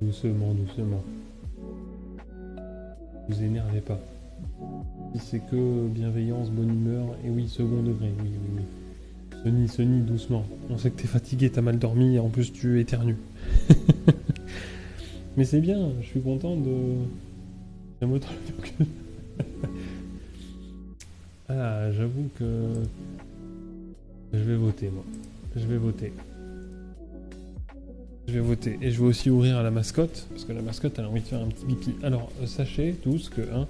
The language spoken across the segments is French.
Doucement, doucement. Vous énervez pas. Si c'est que bienveillance, bonne humeur, et oui, second degré, oui, oui, oui. Sony, doucement. On sait que t'es fatigué, t'as mal dormi, et en plus tu éternues. Mais c'est bien, je suis content de... J'aime autant le que... Ah, j'avoue que... Je vais voter, moi. Je vais voter. Je vais voter. Et je vais aussi ouvrir à la mascotte, parce que la mascotte, elle a envie de faire un petit pipi. Alors, sachez tous que... Hein,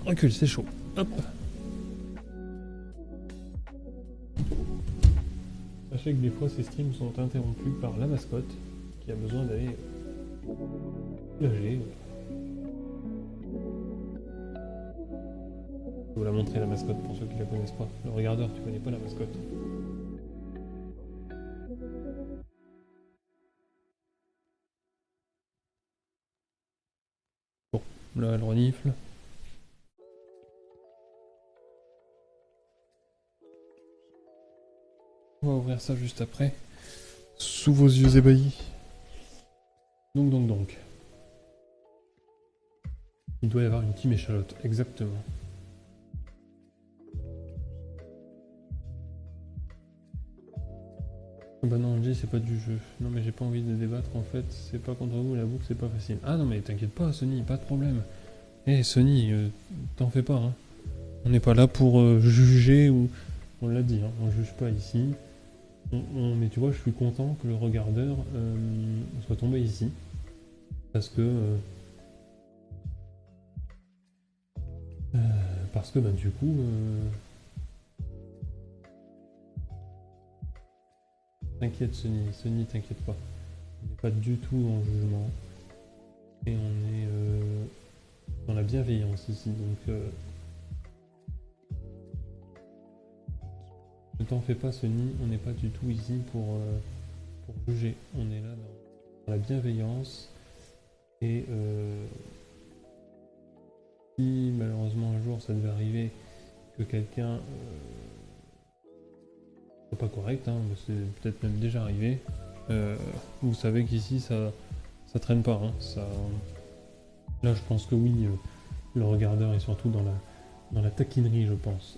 recule, c'est chaud. Hop. Sachez que des fois, ces streams sont interrompus par la mascotte, qui a besoin d'aller nager. Je vais vous la montrer, la mascotte, pour ceux qui la connaissent pas. Le regardeur, tu connais pas la mascotte. Bon, là, elle renifle. On va ouvrir ça juste après. Sous vos yeux ébahis. Donc. Il doit y avoir une team échalote, exactement. Bah non, Angie, c'est pas du jeu. Non, mais j'ai pas envie de débattre, en fait. C'est pas contre vous, la boucle, c'est pas facile. Ah non, mais t'inquiète pas, Sony, pas de problème. Eh, Sony, t'en fais pas, hein. On n'est pas là pour juger ou... On l'a dit, hein, on juge pas ici. Mais tu vois, je suis content que le regardeur soit tombé ici. Parce que... bah, du coup... T'inquiète, Sony, t'inquiète pas. On n'est pas du tout dans le jugement. Et on est dans la bienveillance ici, donc... Ne t'en fais pas, Sony, on n'est pas du tout ici pour juger. On est là dans la bienveillance. Et si malheureusement un jour ça devait arriver que quelqu'un soit pas correct, hein, c'est peut-être même déjà arrivé, vous savez qu'ici ça traîne pas. Hein, là je pense que oui, le regardeur est surtout dans la taquinerie, je pense.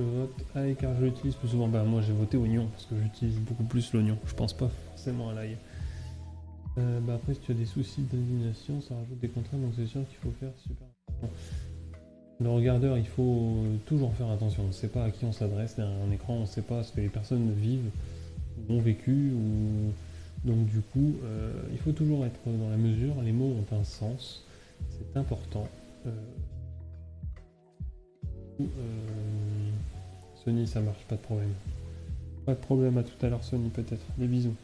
Je vote ail car je l'utilise plus souvent. Bah moi j'ai voté oignon parce que j'utilise beaucoup plus l'oignon. Je pense pas forcément à l'ail. Bah après si tu as des soucis d'aliénation, ça rajoute des contraintes donc c'est sûr qu'il faut faire super attention. Le regardeur, il faut toujours faire attention. On ne sait pas à qui on s'adresse derrière un écran, on ne sait pas ce que les personnes vivent ou ont vécu. Donc du coup, il faut toujours être dans la mesure. Les mots ont un sens, c'est important. Sony, ça marche, pas de problème. Pas de problème, à tout à l'heure Sony peut-être. Des bisous.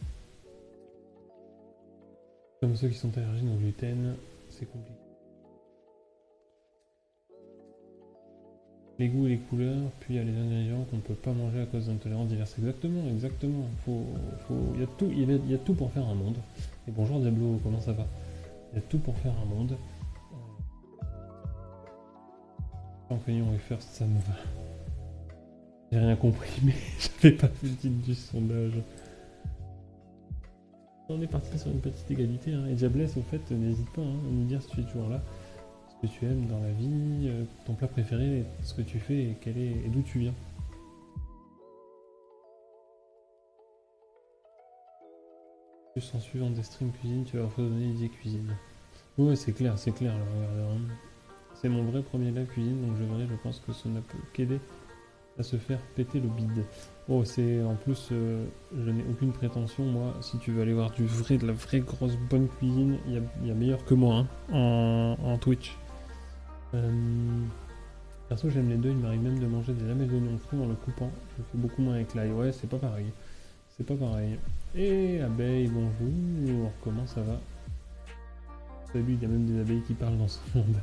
Comme ceux qui sont allergiques au gluten, c'est compliqué. Les goûts et les couleurs, puis il y a les ingrédients qu'on ne peut pas manger à cause d'intolérances diverses. Exactement. Il y a tout pour faire un monde. Et bonjour Diablo, comment ça va? Il y a tout pour faire un monde. Champignon et first, ça me va. J'ai rien compris, mais j'avais pas vu le titre du sondage. On est parti sur une petite égalité, hein. Et Diablesse, au fait, n'hésite pas à nous dire si tu es toujours là. Ce que tu aimes dans la vie, ton plat préféré, ce que tu fais et d'où tu viens. Plus en suivant des streams cuisine, tu vas redonner l'idée cuisine. Ouais, c'est clair, le regardeur. Hein. C'est mon vrai premier live cuisine, donc je pense que ça ne peut qu'aider à se faire péter le bide. Oh, c'est en plus, je n'ai aucune prétention, moi. Si tu veux aller voir de la vraie grosse bonne cuisine, il y a meilleur que moi hein, en Twitch. Perso, j'aime les deux, il m'arrive même de manger des lamelles d'oignon crus en le coupant. Je le fais beaucoup moins avec l'ail. Ouais, c'est pas pareil. C'est pas pareil. Et abeille, bonjour, comment ça va? Salut, il y a même des abeilles qui parlent dans ce monde.